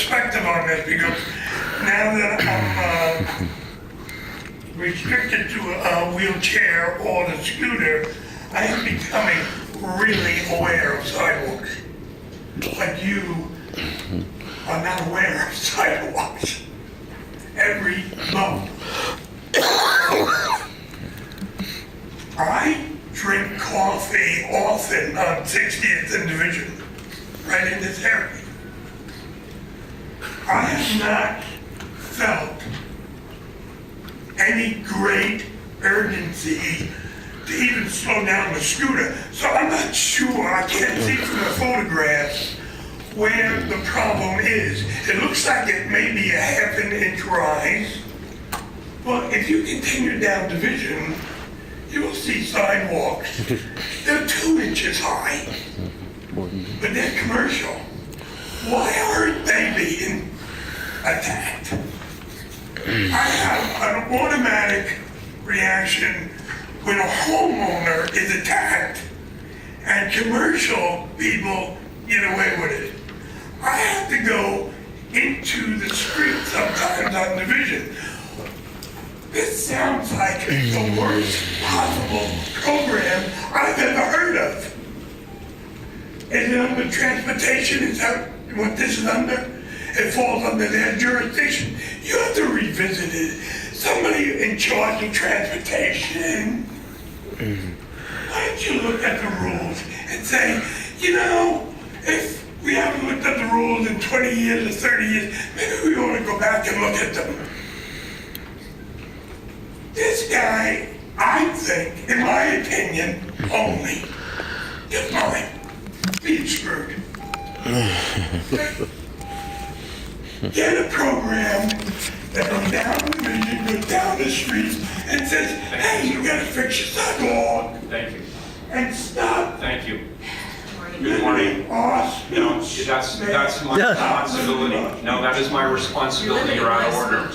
perspective on this because now that I'm restricted to a wheelchair or the scooter, I am becoming really aware of sidewalks. Like you are not aware of sidewalks. Every month. I drink coffee often on 60th and Division, right in this area. I have not felt any great urgency to even slow down the scooter. So I'm not sure, I can't see from the photographs where the problem is. It looks like it may be a half an inch rise, but if you continue down Division, you will see sidewalks. They're 2 inches high, but they're commercial. Why aren't they being attacked? I have an automatic reaction when a homeowner is attacked and commercial people get away with it. I have to go into the street sometimes on Division. This sounds like the worst possible program I've ever heard of. Is it under transportation? Is that what this is under? It falls under their jurisdiction. You have to revisit it. Somebody in charge of transportation. Why don't you look at the rules and say, you know, if we haven't looked at the rules in 20 years or 30 years, maybe we want to go back and look at them. This guy, I think, in my opinion, only, just mine, being screwed. Get a program that goes down the Division, goes down the streets, and says, hey, you gotta fix your sidewalk. Thank you. And stop. Thank you. Good morning. Us. No, that's my responsibility. No, that is my responsibility. You're out of order.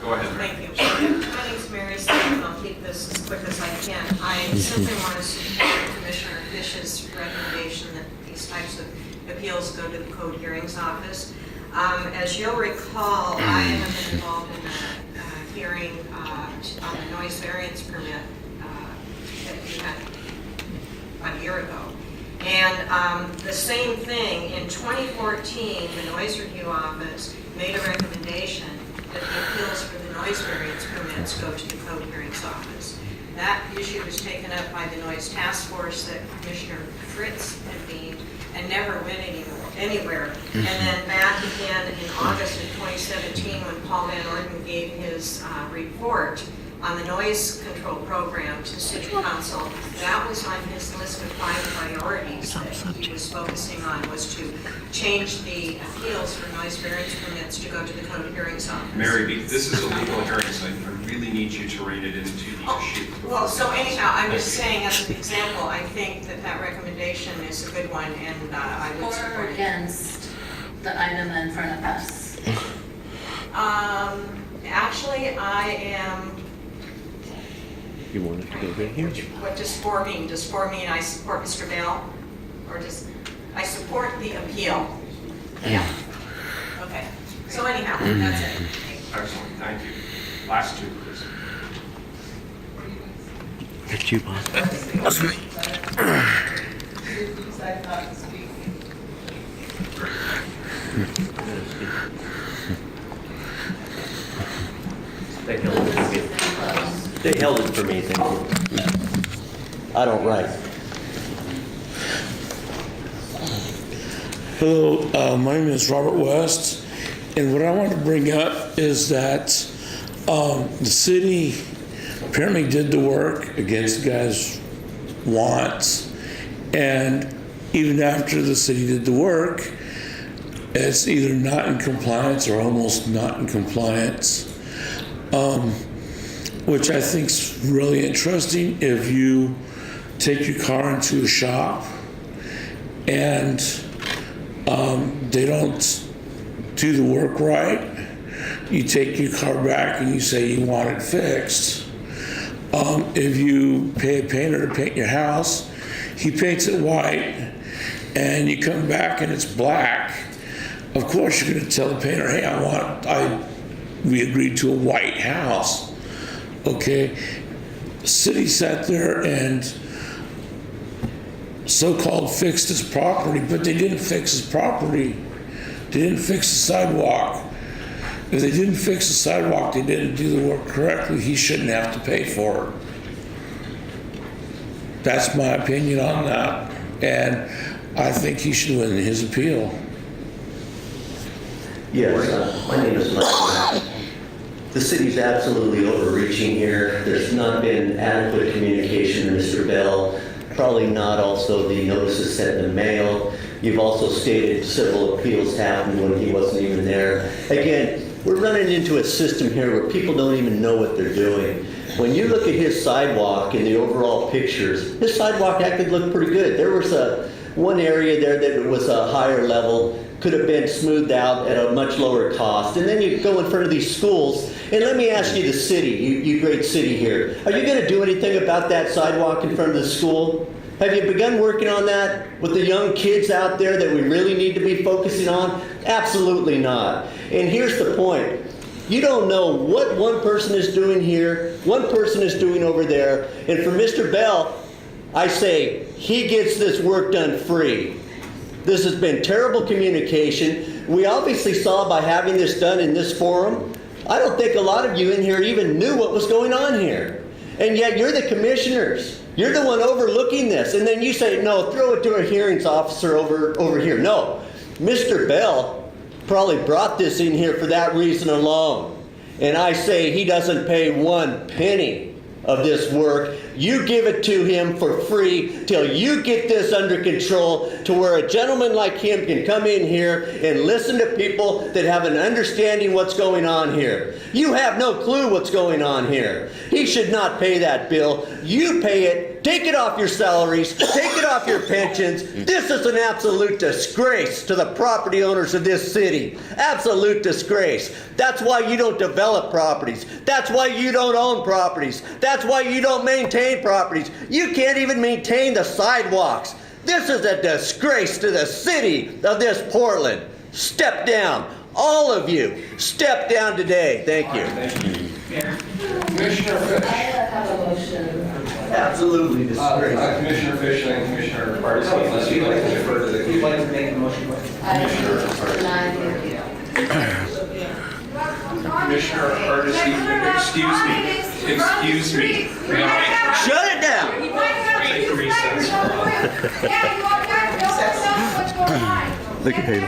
Go ahead. Thank you. My name's Mary Stone, and I'll keep this as quick as I can. I simply want to support Commissioner Fish's recommendation that these types of appeals go to the Code Hearings Office. As you'll recall, I have been involved in a hearing on the noise variance permit that we had about a year ago. And the same thing, in 2014, the Noise Review Office made a recommendation that the appeals for the noise variance permits go to the Code Hearings Office. That issue was taken up by the Noise Task Force that Commissioner Fritz convened and never went anywhere. And then back again in August of 2017 when Paul Van Orden gave his report on the noise control program to City Council, that was on his list of 5 priorities that he was focusing on, was to change the appeals for noise variance permits to go to the Code Hearings Office. Mary, this is a legal hearing, so I really need you to rein it into the issue. Well, so anyhow, I'm just saying as an example, I think that that recommendation is a good one, and I would support or it. against the item in front of us? Actually, I am. You want it to go right here? What does for mean? Does for mean I support Mr. Bell? Or does I support the appeal? Yeah. Okay. So anyhow, that's it. Excellent, thank you. Last two, please. Pick you, Bob. That's me. They held it for me, thank you. I don't write. Hello, my name is Robert West, and what I want to bring up is that the city apparently did the work against the guy's wants, and even after the city did the work, it's either not in compliance or almost not in compliance, which I think is really interesting. If you take your car into a shop and they don't do the work right, you take your car back and you say you want it fixed. If you pay a painter to paint your house, he paints it white, and you come back and it's black, of course you're gonna tell the painter, hey, we agreed to a white house, okay? City sat there and so-called fixed his property, but they didn't fix his property. They didn't fix the sidewalk. If they didn't fix the sidewalk, they didn't do the work correctly, he shouldn't have to pay for it. That's my opinion on that. And I think he should win his appeal. Yes, my name is Mike. The city's absolutely overreaching here. There's not been adequate communication to Mr. Bell, probably not also the notices sent in the mail. You've also stated civil appeals happened when he wasn't even there. Again, we're running into a system here where people don't even know what they're doing. When you look at his sidewalk in the overall pictures, his sidewalk actually looked pretty good. There was one area there that was a higher level, could have been smoothed out at a much lower cost. And then you go in front of these schools, and let me ask you, the city, you great city here, are you gonna do anything about that sidewalk in front of the school? Have you begun working on that with the young kids out there that we really need to be focusing on? Absolutely not. And here's the point. You don't know what one person is doing here, one person is doing over there. And for Mr. Bell, I say he gets this work done free. This has been terrible communication. We obviously saw by having this done in this forum, I don't think a lot of you in here even knew what was going on here. And yet you're the commissioners. You're the one overlooking this. And then you say, no, throw it to a hearings officer over here. No, Mr. Bell probably brought this in here for that reason alone. And I say he doesn't pay 1 penny of this work. You give it to him for free till you get this under control to where a gentleman like him can come in here and listen to people that have an understanding what's going on here. You have no clue what's going on here. He should not pay that bill. You pay it. Take it off your salaries. Take it off your pensions. This is an absolute disgrace to the property owners of this city. Absolute disgrace. That's why you don't develop properties. That's why you don't own properties. That's why you don't maintain properties. You can't even maintain the sidewalks. This is a disgrace to the city of this Portland. Step down. All of you, step down today. Thank you. Commissioner Fish. I have a motion. Absolutely disgraceful. Commissioner Fish and Commissioner Hardesty, unless you'd like to defer to the You'd like to make a motion? I deny the appeal. Commissioner Hardesty, excuse me. May I Shut it down. take a recess? Look at him.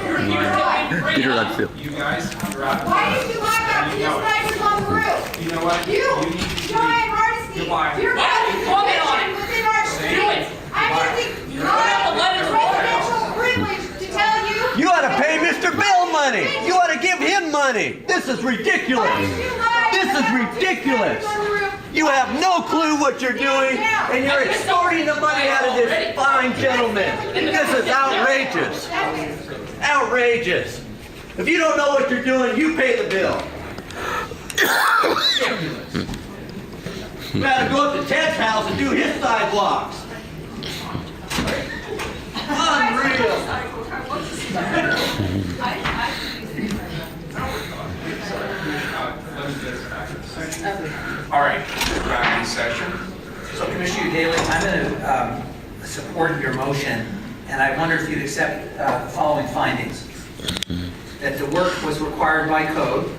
Peter Redfield. You guys, you're out of Why did you lock up these guys on the roof? You know what? You, need to Joanne Hardesty, Goodbye. you're not within our streets. I think I have the presidential privilege to tell you. You ought to pay Mr. Bell money. You ought to give him money. This is ridiculous. This is ridiculous. You have no clue what you're doing, and you're extorting the money out of this fine gentleman. This is outrageous. Outrageous. If you don't know what you're doing, you pay the bill. You gotta go up to Ted's house and do his sidewalks. Unreal. All right, we're back in session. So Commissioner Daly, I'm going to support your motion, and I wonder if you'd accept the following findings. That the work was required by code,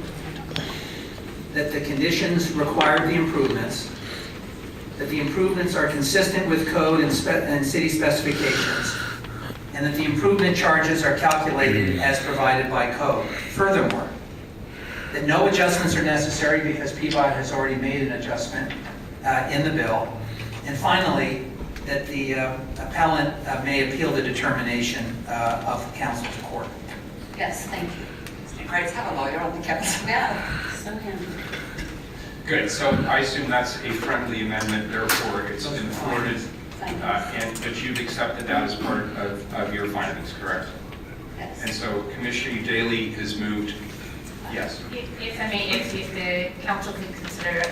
that the conditions required the improvements, that the improvements are consistent with code and city specifications, and that the improvement charges are calculated as provided by code. Furthermore, that no adjustments are necessary because PBOT has already made an adjustment in the bill. And finally, that the appellant may appeal the determination of council to court. Yes, thank you. St. Christ have a lawyer on the council. Yeah, so handled. Good, so I assume that's a friendly amendment, therefore it's been forwarded, but you've accepted that as part of your findings, correct? Yes. And so Commissioner Daly has moved, yes. If I may, if the council can consider,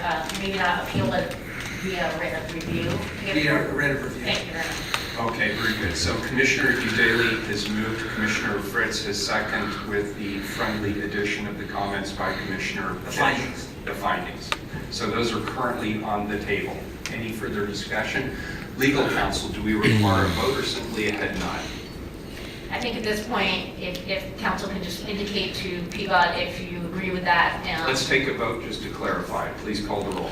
maybe not appeal it via written review. Via written review. Thank you very much. Okay, very good. So Commissioner Daly has moved, Commissioner Fritz has seconded with the friendly addition of the comments by Commissioner. The findings. The findings. So those are currently on the table. Any further discussion? Legal counsel, do we require a vote or simply a head nod? I think at this point, if council can just indicate to PBOT if you agree with that. Let's take a vote just to clarify. Please call the roll.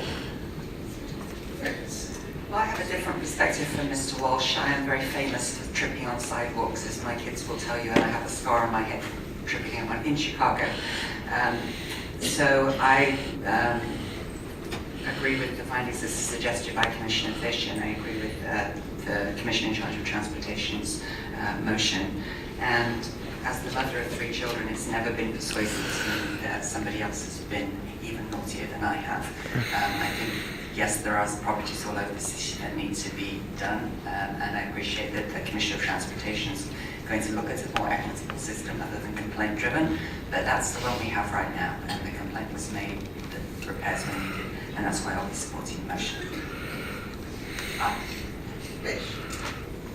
Well, I have a different perspective from Mr. Walsh. I am very famous for tripping on sidewalks, as my kids will tell you, and I have a scar on my head from tripping on one in Chicago. So I agree with the findings as suggested by Commissioner Fish, and I agree with the Commissioner in charge of Transportation's motion. And as the mother of 3 children, it's never been persuasive to me that somebody else has been even naughtier than I have. I think, yes, there are properties all over the city that need to be done, and I appreciate that the Commissioner of Transportation is going to look at a more equitable system other than complaint-driven, but that's the one we have right now, and the complaint was made, the repairs were needed, and that's why I'll be supporting the motion.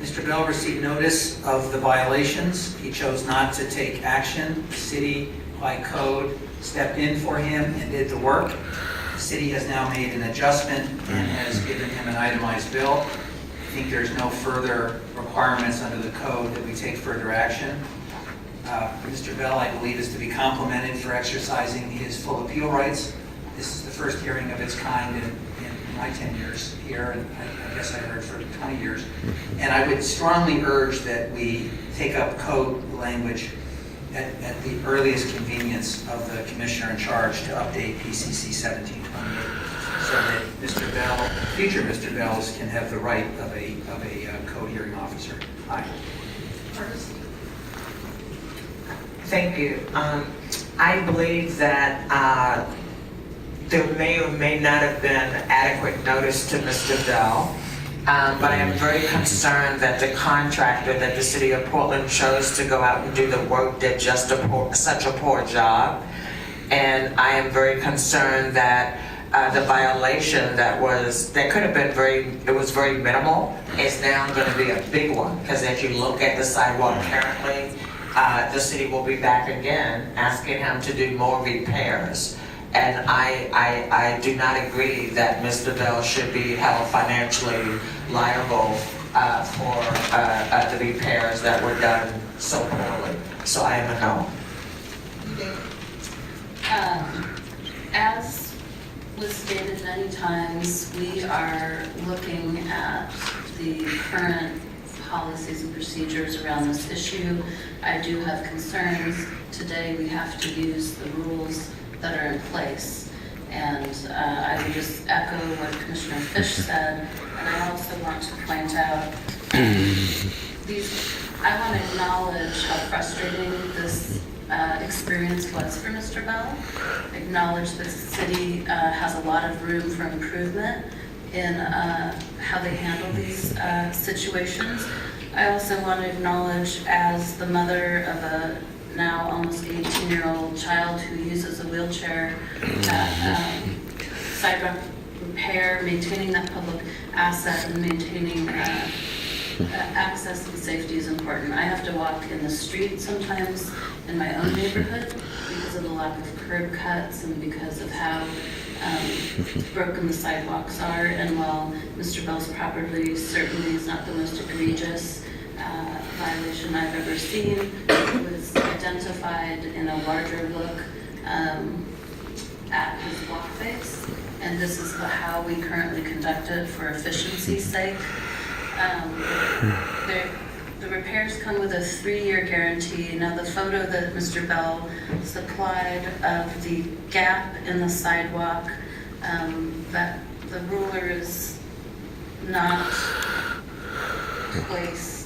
Mr. Bell received notice of the violations. He chose not to take action. The city, by code, stepped in for him and did the work. The city has now made an adjustment and has given him an itemized bill. I think there's no further requirements under the code that we take further action. Mr. Bell, I believe, is to be complimented for exercising his full appeal rights. This is the first hearing of its kind in my 10 years here, and I guess I heard for 20 years. And I would strongly urge that we take up code language at the earliest convenience of the commissioner in charge to update PCC 1728, so that Mr. Bell, future Mr. Bells, can have the right of a code hearing officer. Aye. Thank you. I believe that there may or may not have been adequate notice to Mr. Bell, but I am very concerned that the contractor that the city of Portland chose to go out and do the work did just such a poor job. And I am very concerned that the violation that could have been very minimal is now going to be a big one, because as you look at the sidewalk currently, the city will be back again asking him to do more repairs. And I do not agree that Mr. Bell should be held financially liable for the repairs that were done so poorly. So I am a no. As was stated many times, we are looking at the current policies and procedures around this issue. I do have concerns. Today we have to use the rules that are in place. And I would just echo what Commissioner Fish said, and I also want to point out I want to acknowledge how frustrating this experience was for Mr. Bell. Acknowledge that the city has a lot of room for improvement in how they handle these situations. I also want to acknowledge, as the mother of a now almost 18-year-old child who uses a wheelchair, that sidewalk repair, maintaining that public asset and maintaining access and safety is important. I have to walk in the street sometimes in my own neighborhood because of the lack of curb cuts and because of how broken the sidewalks are. And while Mr. Bell's property certainly is not the most egregious violation I've ever seen, it was identified in a larger look at his walk face, and this is how we currently conduct it for efficiency's sake. The repairs come with a 3-year guarantee. Now, the photo that Mr. Bell supplied of the gap in the sidewalk, that the ruler is not placed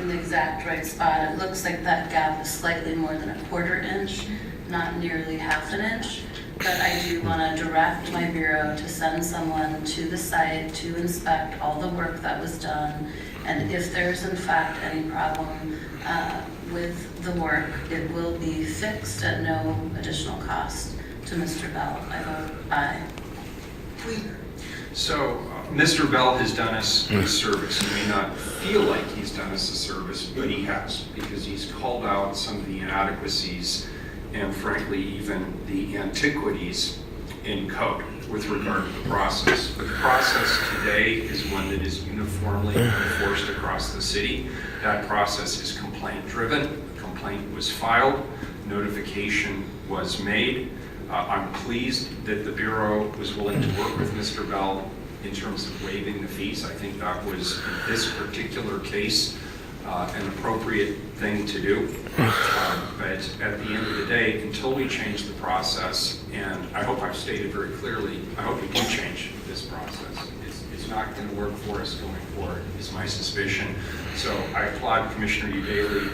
in the exact right spot. It looks like that gap is slightly more than a 1/4 inch, not nearly 1/2 inch. But I do want to direct my bureau to send someone to the site to inspect all the work that was done. And if there's in fact any problem with the work, it will be fixed at no additional cost to Mr. Bell. I vote aye. So Mr. Bell has done us a service. He may not feel like he's done us a service, but he has, because he's called out some of the inadequacies and frankly even the antiquities in code with regard to the process. The process today is one that is uniformly enforced across the city. That process is complaint-driven. A complaint was filed, notification was made. I'm pleased that the Bureau was willing to work with Mr. Bell in terms of waiving the fees. I think that was, in this particular case, an appropriate thing to do. But at the end of the day, until we change the process, and I hope I've stated very clearly, I hope we do change this process. It's not going to work for us going forward, is my suspicion. So I applaud Commissioner Udaley